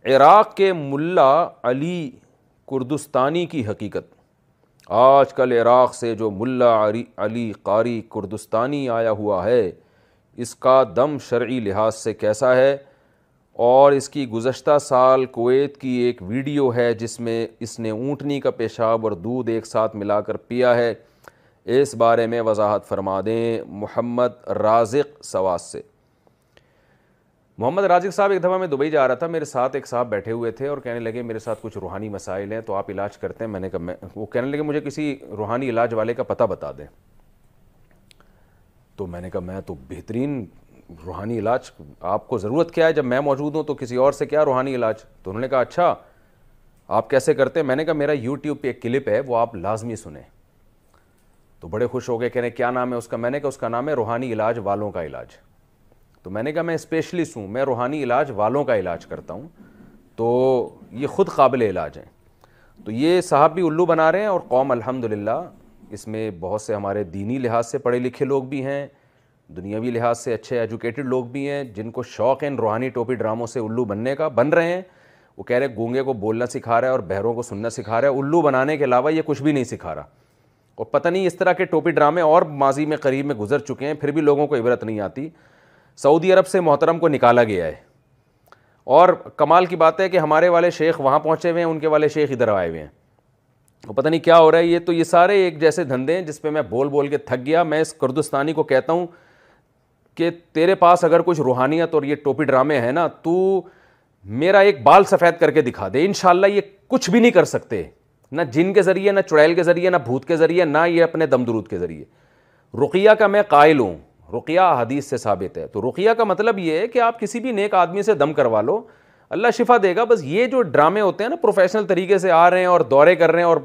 عراق کے ملا علی کردستانی کی حقیقت۔ آج کل عراق سے جو ملا علی قاری کردستانی آیا ہوا ہے، اس کا دم شرعی لحاظ سے کیسا ہے، اور اس کی گزشتہ سال کویت کی ایک ویڈیو ہے جس میں اس نے اونٹنی کا پیشاب اور دودھ ایک ساتھ ملا کر پیا ہے، اس بارے میں وضاحت فرما دیں محمد رازق سواس سے۔ محمد رازق صاحب، ایک دفعہ میں دبئی جا رہا تھا، میرے ساتھ ایک صاحب بیٹھے ہوئے تھے اور کہنے لگے میرے ساتھ کچھ روحانی مسائل ہیں تو آپ علاج کرتے ہیں؟ میں نے کہا وہ کہنے لگے مجھے کسی روحانی علاج والے کا پتہ بتا دیں۔ تو میں نے کہا میں تو بہترین روحانی علاج، آپ کو ضرورت کیا ہے جب میں موجود ہوں تو کسی اور سے کیا روحانی علاج؟ تو انہوں نے کہا اچھا آپ کیسے کرتے ہیں؟ میں نے کہا میرا یوٹیوب پہ ایک کلپ ہے وہ آپ لازمی سنیں۔ تو بڑے خوش ہو گئے، کہنے کیا نام ہے اس کا؟ میں نے کہا اس کا نام ہے روحانی علاج والوں کا علاج۔ تو میں نے کہا میں اسپیشلسٹ ہوں، میں روحانی علاج والوں کا علاج کرتا ہوں، تو یہ خود قابل علاج ہیں۔ تو یہ صاحب بھی الو بنا رہے ہیں اور قوم الحمدللہ اس میں بہت سے ہمارے دینی لحاظ سے پڑھے لکھے لوگ بھی ہیں، دنیاوی لحاظ سے اچھے ایجوکیٹڈ لوگ بھی ہیں جن کو شوق ہے ان روحانی ٹوپی ڈراموں سے الو بننے کا، بن رہے ہیں۔ وہ کہہ رہے گونگے کو بولنا سکھا رہا ہے اور بہروں کو سننا سکھا رہا ہے، الو بنانے کے علاوہ یہ کچھ بھی نہیں سکھا رہا۔ اور پتہ نہیں اس طرح کے ٹوپی ڈرامے اور ماضی میں قریب میں گزر چکے ہیں، پھر بھی لوگوں کو عبرت نہیں آتی۔ سعودی عرب سے محترم کو نکالا گیا ہے، اور کمال کی بات ہے کہ ہمارے والے شیخ وہاں پہنچے ہوئے ہیں، ان کے والے شیخ ادھر آئے ہوئے ہیں، وہ پتہ نہیں کیا ہو رہا ہے۔ یہ سارے ایک جیسے دھندے ہیں جس پہ میں بول بول کے تھک گیا۔ میں اس کردستانی کو کہتا ہوں کہ تیرے پاس اگر کچھ روحانیت اور یہ ٹوپی ڈرامے ہیں نا، تو میرا ایک بال سفید کر کے دکھا دے، انشاءاللہ یہ کچھ بھی نہیں کر سکتے، نہ جن کے ذریعے، نہ چڑیل کے ذریعے، نہ بھوت کے ذریعے، نہ یہ اپنے دم درود کے ذریعے۔ رقیہ کا میں قائل ہوں، رقیہ حدیث سے ثابت ہے، تو رقیہ کا مطلب یہ ہے کہ آپ کسی بھی نیک آدمی سے دم کروا لو، اللہ شفا دے گا۔ بس یہ جو ڈرامے ہوتے ہیں نا، پروفیشنل طریقے سے آ رہے ہیں اور دورے کر رہے ہیں اور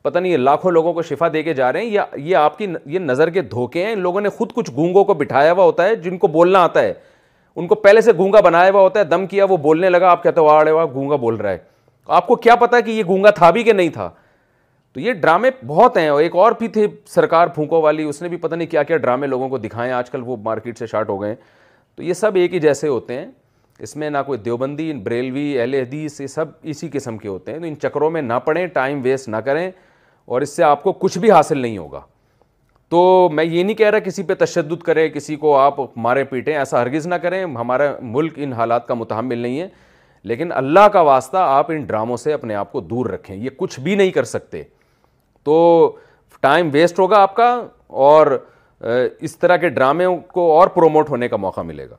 پتہ نہیں لاکھوں لوگوں کو شفا دے کے جا رہے ہیں، یہ آپ کی یہ نظر کے دھوکے ہیں۔ ان لوگوں نے خود کچھ گونگوں کو بٹھایا ہوا ہوتا ہے جن کو بولنا آتا ہے، ان کو پہلے سے گونگا بنایا ہوا ہوتا ہے، دم کیا وہ بولنے لگا، آپ کہتے ہو آڑے واہ گونگا بول رہا ہے، آپ کو کیا پتا کہ یہ گونگا تھا بھی کہ نہیں تھا؟ تو یہ ڈرامے بہت ہیں، اور ایک اور بھی تھے سرکار پھونکو والی، اس نے بھی پتہ نہیں کیا کیا ڈرامے لوگوں کو دکھائے، آج کل وہ مارکیٹ سے شارٹ ہو گئے ہیں۔ تو یہ سب ایک ہی جیسے ہوتے ہیں، اس میں نہ کوئی دیوبندی، بریلوی، اہل حدیث، یہ سب اسی قسم کے ہوتے ہیں۔ تو ان چکروں میں نہ پڑیں، ٹائم ویسٹ نہ کریں، اور اس سے آپ کو کچھ بھی حاصل نہیں ہوگا۔ تو میں یہ نہیں کہہ رہا کسی پہ تشدد کریں، کسی کو آپ مارے پیٹیں، ایسا ہرگز نہ کریں، ہمارا ملک ان حالات کا متحمل نہیں ہے، لیکن اللہ کا واسطہ آپ ان ڈراموں سے اپنے آپ کو دور رکھیں، یہ کچھ بھی نہیں کر سکتے۔ تو ٹائم ویسٹ ہوگا آپ کا، اور اس طرح کے ڈرامے کو اور پروموٹ ہونے کا موقع ملے گا۔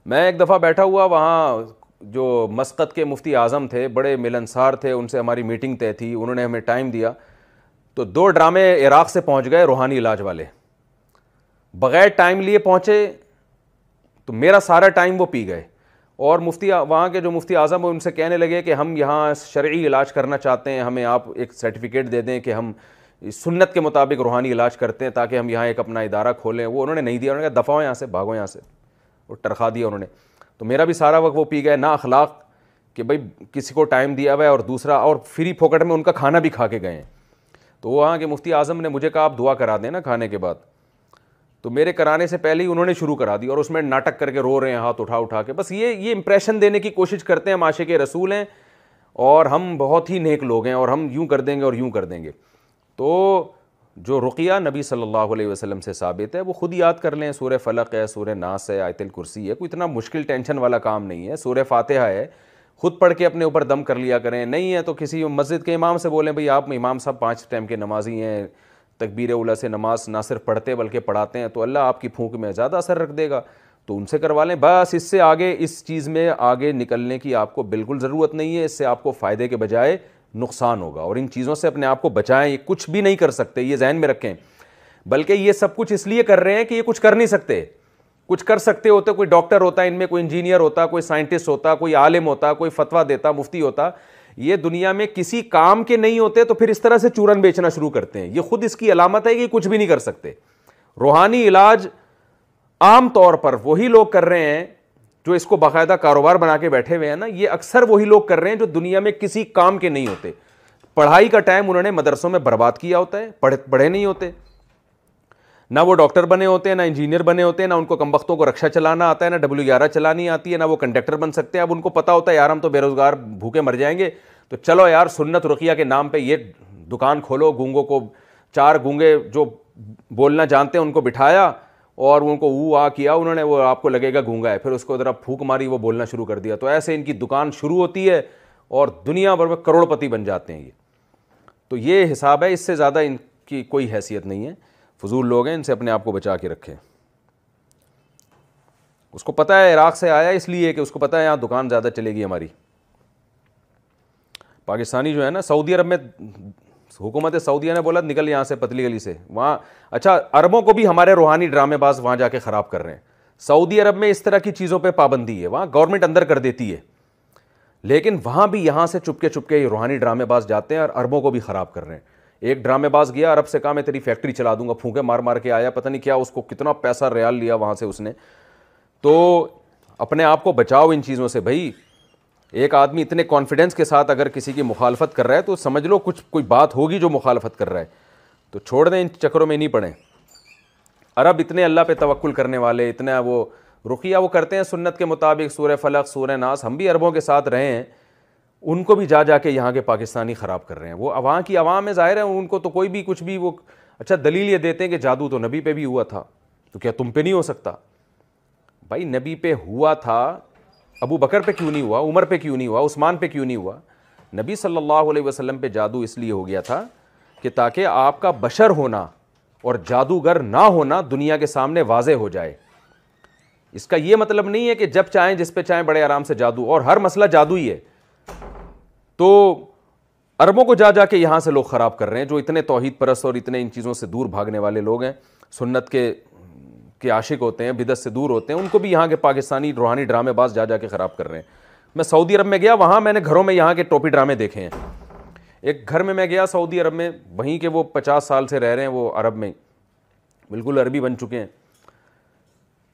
میں ایک دفعہ بیٹھا ہوا وہاں، جو مسقط کے مفتی اعظم تھے، بڑے ملنسار تھے، ان سے ہماری میٹنگ طے تھی، انہوں نے ہمیں ٹائم دیا، تو 2 ڈرامے عراق سے پہنچ گئے روحانی علاج والے، بغیر ٹائم لیے پہنچے، تو میرا سارا ٹائم وہ پی گئے، اور مفتی وہاں کے جو مفتی اعظم ان سے کہنے لگے کہ ہم یہاں شرعی علاج کرنا چاہتے ہیں، ہمیں آپ ایک سرٹیفکیٹ دے دیں کہ ہم سنت کے مطابق روحانی علاج کرتے ہیں تاکہ ہم یہاں ایک اپنا ادارہ کھولیں۔ وہ انہوں نے نہیں دیا، انہوں نے کہا دفعہ ہو یہاں سے، بھاگو یہاں سے، وہ ٹرخا دیا انہوں نے۔ تو میرا بھی سارا وقت وہ پی گئے، نا اخلاق کہ بھائی کسی کو ٹائم دیا ہوا ہے، اور دوسرا اور فری پھوکٹ میں ان کا کھانا بھی کھا کے گئے ہیں۔ تو وہاں کے مفتی اعظم نے مجھے کہا آپ دعا کرا دیں نا کھانے کے بعد، تو میرے کرانے سے پہلے ہی انہوں نے شروع کرا دی، اور اس میں ناٹک کر کے رو رہے ہیں ہاتھ اٹھا اٹھا کے، بس یہ امپریشن دینے کی کوشش کرتے ہیں، ہم عاشق رسول ہیں اور ہم بہت ہی نیک لوگ ہیں اور ہم یوں کر دیں گے اور یوں کر دیں گے۔ تو جو رقیہ نبی صلی اللہ علیہ وسلم سے ثابت ہے وہ خود یاد کر لیں، سورہ فلق ہے، سورہ ناس ہے، آیت الکرسی ہے، کوئی اتنا مشکل ٹینشن والا کام نہیں ہے، سورہ فاتحہ ہے، خود پڑھ کے اپنے اوپر دم کر لیا کریں، نہیں ہے تو کسی مسجد کے امام سے بولیں بھئی آپ امام صاحب 5 ٹائم کے نمازی ہیں، تکبیر اولیٰ سے نماز نہ صرف پڑھتے بلکہ پڑھاتے ہیں، تو اللہ آپ کی پھونک میں زیادہ اثر رکھ دے گا، تو ان سے کروا لیں بس۔ اس سے آگے اس چیز میں آگے نکلنے کی آپ کو بالکل ضرورت نہیں ہے، اس سے آپ کو فائدے کے بجائے نقصان ہوگا، اور ان چیزوں سے اپنے آپ کو بچائیں، یہ کچھ بھی نہیں کر سکتے، یہ ذہن میں رکھیں، بلکہ یہ سب کچھ اس لیے کر رہے ہیں کہ یہ کچھ کر نہیں سکتے، کچھ کر سکتے ہوتے، کوئی ڈاکٹر ہوتا، ان میں کوئی انجینئر ہوتا، کوئی سائنٹسٹ ہوتا، کوئی عالم ہوتا، کوئی فتویٰ دیتا، مفتی ہوتا، یہ دنیا میں کسی کام کے نہیں ہوتے تو پھر اس طرح سے چورن بیچنا شروع کرتے ہیں، یہ خود اس کی علامت ہے کہ کچھ بھی نہیں کر سکتے۔ روحانی علاج عام طور پر وہی لوگ کر رہے ہیں جو اس کو باقاعدہ کاروبار بنا کے بیٹھے ہوئے ہیں نا، یہ اکثر وہی لوگ کر رہے ہیں جو دنیا میں کسی کام کے نہیں ہوتے، پڑھائی کا ٹائم انہوں نے مدرسوں میں برباد کیا ہوتا ہے، پڑھے نہیں ہوتے، نہ وہ ڈاکٹر بنے ہوتے ہیں، نہ انجینئر بنے ہوتے ہیں، نہ ان کو کمبختوں کو رکشا چلانا آتا ہے، نہ W11 چلانی آتی ہے، نہ وہ کنڈکٹر بن سکتے ہیں. اب ان کو پتا ہوتا ہے یار ہم تو بے روزگار بھوکے مر جائیں گے، تو چلو یار سنت رقیہ کے نام پہ یہ دکان کھولو. گونگوں کو 4 گونگے جو بولنا جانتے ہیں ان کو بٹھایا اور ان کو او آ کیا انہوں نے، وہ آپ کو لگے گا گونگا ہے، پھر اس کو ذرا پھونک ماری وہ بولنا شروع کر دیا. تو ایسے ان کی دکان شروع ہوتی ہے اور دنیا بھر میں کروڑ پتی بن جاتے ہیں یہ. تو یہ حساب ہے، اس سے زیادہ ان کی کوئی حیثیت نہیں ہے. فضول لوگ ہیں، ان سے اپنے آپ کو بچا کے رکھیں. اس کو پتہ ہے عراق سے آیا اس لیے کہ اس کو پتہ ہے یہاں دکان زیادہ چلے گی ہماری. پاکستانی جو ہے نا، سعودی عرب میں حکومت سعودیہ نے بولا نکل یہاں سے پتلی گلی سے وہاں. اچھا عربوں کو بھی ہمارے روحانی ڈرامے باز وہاں جا کے خراب کر رہے ہیں. سعودی عرب میں اس طرح کی چیزوں پہ پابندی ہے، وہاں گورنمنٹ اندر کر دیتی ہے، لیکن وہاں بھی یہاں سے چپکے چپکے یہ روحانی ڈرامے باز جاتے ہیں اور عربوں کو بھی خراب کر رہے ہیں. ایک ڈرامے باز گیا عرب سے، کہا میں تیری فیکٹری چلا دوں گا، پھونکے مار مار کے آیا، پتہ نہیں کیا اس کو کتنا پیسہ ریال لیا وہاں سے اس نے. تو اپنے آپ کو بچاؤ ان چیزوں سے بھائی. ایک آدمی اتنے کانفیڈنس کے ساتھ اگر کسی کی مخالفت کر رہا ہے تو سمجھ لو کچھ کوئی بات ہوگی جو مخالفت کر رہا ہے. تو چھوڑ دیں، ان چکروں میں نہیں پڑیں. عرب اتنے اللہ پہ توکل کرنے والے، اتنا وہ رقیہ وہ کرتے ہیں سنت کے مطابق، سورہ فلق سورہ ناس. ہم بھی عربوں کے ساتھ رہے ہیں، ان کو بھی جا جا کے یہاں کے پاکستانی خراب کر رہے ہیں. وہ وہاں کی عوام میں ظاہر ہے ان کو تو کوئی بھی کچھ بھی وہ اچھا دلیل یہ دیتے ہیں کہ جادو تو نبی پہ بھی ہوا تھا، تو کیا تم پہ نہیں ہو سکتا؟ بھائی نبی پہ ہوا تھا، ابو بکر پہ کیوں نہیں ہوا، عمر پہ کیوں نہیں ہوا، عثمان پہ کیوں نہیں ہوا؟ نبی صلی اللہ علیہ وسلم پہ جادو اس لیے ہو گیا تھا کہ تاکہ آپ کا بشر ہونا اور جادوگر نہ ہونا دنیا کے سامنے واضح ہو جائے. اس کا یہ مطلب نہیں ہے کہ جب چاہیں جس پہ چاہیں بڑے آرام سے جادو، اور ہر مسئلہ جادو ہی ہے. تو عربوں کو جا جا کے یہاں سے لوگ خراب کر رہے ہیں جو اتنے توحید پرست اور اتنے ان چیزوں سے دور بھاگنے والے لوگ ہیں، سنت کے عاشق ہوتے ہیں، بدعت سے دور ہوتے ہیں، ان کو بھی یہاں کے پاکستانی روحانی ڈرامے باز جا جا کے خراب کر رہے ہیں. میں سعودی عرب میں گیا، وہاں میں نے گھروں میں یہاں کے ٹوپی ڈرامے دیکھے ہیں. ایک گھر میں گیا سعودی عرب میں، وہیں کے وہ 50 سال سے رہ رہے ہیں، وہ عرب میں بالکل عربی بن چکے ہیں.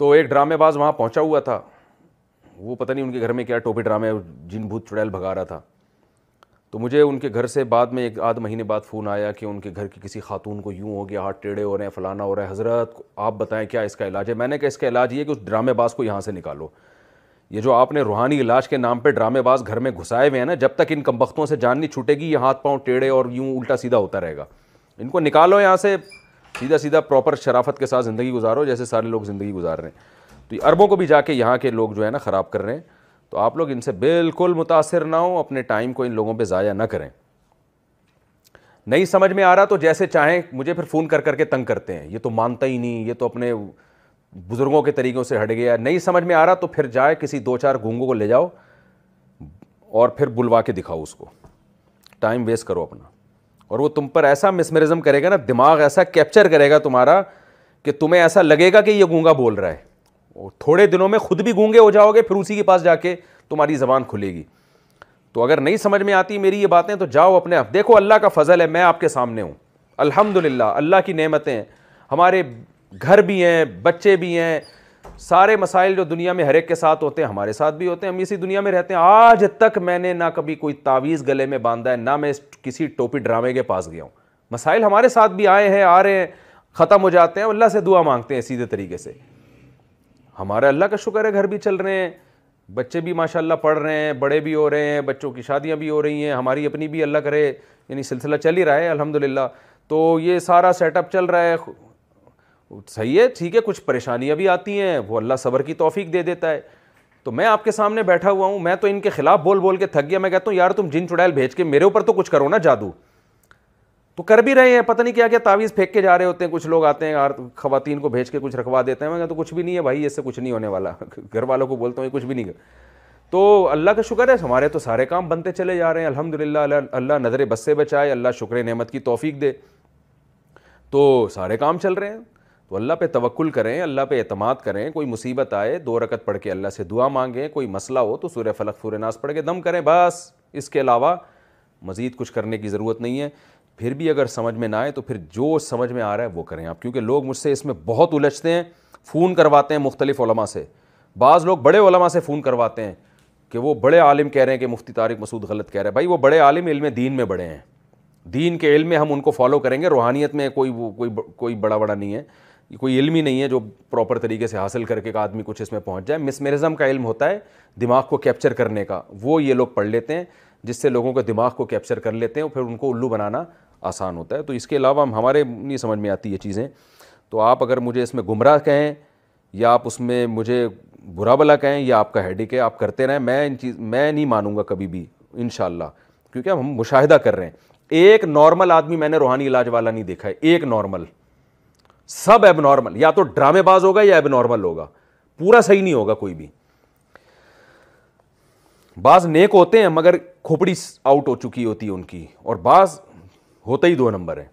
تو ایک ڈرامے باز وہاں پہنچا ہوا تھا، وہ پتہ نہیں ان کے گھر میں کیا ٹوپی ڈرامے جن بھوت چڑیل بھگا رہا تھا. تو مجھے ان کے گھر سے بعد میں 1 مہینے بعد فون آیا کہ ان کے گھر کی کسی خاتون کو یوں ہو گیا، ہاتھ ٹیڑھے ہو رہے ہیں، فلانا ہو رہا ہے، حضرت آپ بتائیں کیا اس کا علاج ہے؟ میں نے کہا اس کا علاج یہ کہ اس ڈرامے باز کو یہاں سے نکالو. یہ جو آپ نے روحانی علاج کے نام پہ ڈرامے باز گھر میں گھسائے ہوئے ہیں نا، جب تک ان کمبختوں سے جان نہیں چھوٹے گی یہ ہاتھ پاؤں ٹیڑھے اور یوں الٹا سیدھا ہوتا رہے گا. ان کو نکالو یہاں سے، سیدھا سیدھا پراپر شرافت کے ساتھ زندگی گزارو جیسے سارے لوگ زندگی گزار رہے ہیں. تو یہ عربوں کو بھی جا کے یہاں کے لوگ جو ہے نا خراب کر رہے ہیں. تو آپ لوگ ان سے بالکل متاثر نہ ہوں، اپنے ٹائم کو ان لوگوں پہ ضائع نہ کریں. نہیں سمجھ میں آ رہا تو جیسے چاہیں مجھے پھر فون کر کر کے تنگ کرتے ہیں، یہ تو مانتا ہی نہیں، یہ تو اپنے بزرگوں کے طریقوں سے ہٹ گیا. نہیں سمجھ میں آ رہا تو پھر جائے کسی 2-4 گونگوں کو لے جاؤ اور پھر بلوا کے دکھاؤ اس کو. ٹائم ویسٹ کرو اپنا، اور وہ تم پر ایسا مسمرزم کرے گا نا، دماغ ایسا کیپچر کرے گا تمہارا کہ تمہیں ایسا لگے گا کہ یہ گونگا بول رہا ہے. اور تھوڑے دنوں میں خود بھی گونگے ہو جاؤ گے، پھر اسی کے پاس جا کے تمہاری زبان کھلے گی. تو اگر نہیں سمجھ میں آتی میری یہ باتیں تو جاؤ اپنے آپ دیکھو. اللہ کا فضل ہے، میں آپ کے سامنے ہوں الحمدللہ، اللہ کی نعمتیں ہیں. ہمارے گھر بھی ہیں، بچے بھی ہیں، سارے مسائل جو دنیا میں ہر ایک کے ساتھ ہوتے ہیں ہمارے ساتھ بھی ہوتے ہیں. ہم اسی دنیا میں رہتے ہیں. آج تک میں نے نہ کبھی کوئی تعویذ گلے میں باندھا ہے، نہ میں کسی ٹوپی ڈرامے کے پاس گیا ہوں. مسائل ہمارے ساتھ بھی آئے ہیں، آ رہے ہیں، ختم ہو جاتے ہیں، اللہ سے دعا مانگتے ہیں سیدھے طریقے سے. ہمارا اللہ کا شکر ہے گھر بھی چل رہے ہیں، بچے بھی ماشاءاللہ پڑھ رہے ہیں، بڑے بھی ہو رہے ہیں، بچوں کی شادیاں بھی ہو رہی ہیں، ہماری اپنی بھی اللہ کرے یعنی سلسلہ چل ہی رہا ہے الحمدللہ. تو یہ سارا سیٹ اپ چل رہا ہے، صحیح ہے، ٹھیک ہے. کچھ پریشانیاں بھی آتی ہیں، وہ اللہ صبر کی توفیق دے دیتا ہے. تو میں آپ کے سامنے بیٹھا ہوا ہوں، میں تو ان کے خلاف بول بول کے تھک گیا. میں کہتا ہوں یار تم جن چڑیل بھیج کے میرے اوپر تو کچھ کرو نا جادو. تو کر بھی رہے ہیں، پتہ نہیں کیا کیا تعویذ پھینک کے جا رہے ہوتے ہیں. کچھ لوگ آتے ہیں یار خواتین کو بھیج کے کچھ رکھوا دیتے ہیں. میں کہتا ہوں کچھ بھی نہیں ہے بھائی، اس سے کچھ نہیں ہونے والا. گھر والوں کو بولتا ہوں یہ کچھ بھی نہیں. تو اللہ کا شکر ہے ہمارے تو سارے کام بنتے چلے جا رہے ہیں الحمدللہ. اللہ نظر بس سے بچائے، اللہ شکر نعمت کی توفیق دے. تو سارے کام چل رہے ہیں. تو اللہ پہ توکل کریں، اللہ پہ اعتماد کریں. کوئی مصیبت آئے 2 رکعت پڑھ کے اللہ سے دعا مانگیں. کوئی مسئلہ ہو تو سورہ فلق سورہ ناس پڑھ کے دم کریں بس. اس کے علاوہ مزید کچھ کرنے کی ضرورت نہیں ہے. پھر بھی اگر سمجھ میں نہ آئے تو پھر جو سمجھ میں آ رہا ہے وہ کریں آپ. کیونکہ لوگ مجھ سے اس میں بہت الجھتے ہیں، فون کرواتے ہیں مختلف علماء سے. بعض لوگ بڑے علماء سے فون کرواتے ہیں کہ وہ بڑے عالم کہہ رہے ہیں کہ مفتی طارق مسعود غلط کہہ رہے ہیں. بھائی وہ بڑے عالم علم دین میں بڑے ہیں، دین کے علم میں ہم ان کو فالو کریں گے. روحانیت میں کوئی بڑا نہیں ہے. کوئی علم ہی نہیں ہے جو پراپر طریقے سے حاصل کر کے ایک آدمی کچھ اس میں پہنچ جائے. مسمرزم کا علم ہوتا ہے دماغ کو کیپچر کرنے کا, وہ یہ لوگ پڑھ لیتے ہیں جس سے لوگوں کے دماغ کو کیپچر کر لیتے ہیں اور پھر ان کو الو بنانا آسان ہوتا ہے. تو اس کے علاوہ ہمارے نہیں سمجھ میں آتی یہ چیزیں. تو آپ اگر مجھے اس میں گمراہ کہیں یا آپ اس میں مجھے برا بلا کہیں, یا آپ کا ہیڈک ہے, آپ کرتے رہیں, میں نہیں مانوں گا کبھی بھی انشاءاللہ, کیونکہ ہم مشاہدہ کر رہے ہیں. ایک نارمل آدمی میں نے روحانی علاج والا نہیں دیکھا ہے, ایک نارمل. سب ایب نارمل, یا تو ڈرامے باز ہوگا یا ایب نارمل ہوگا, پورا صحیح نہیں ہوگا کوئی بھی. بعض نیک ہوتے ہیں مگر کھوپڑی آؤٹ ہو چکی ہوتی ہے ان کی, اور بعض ہوتا ہی 2 نمبر ہے.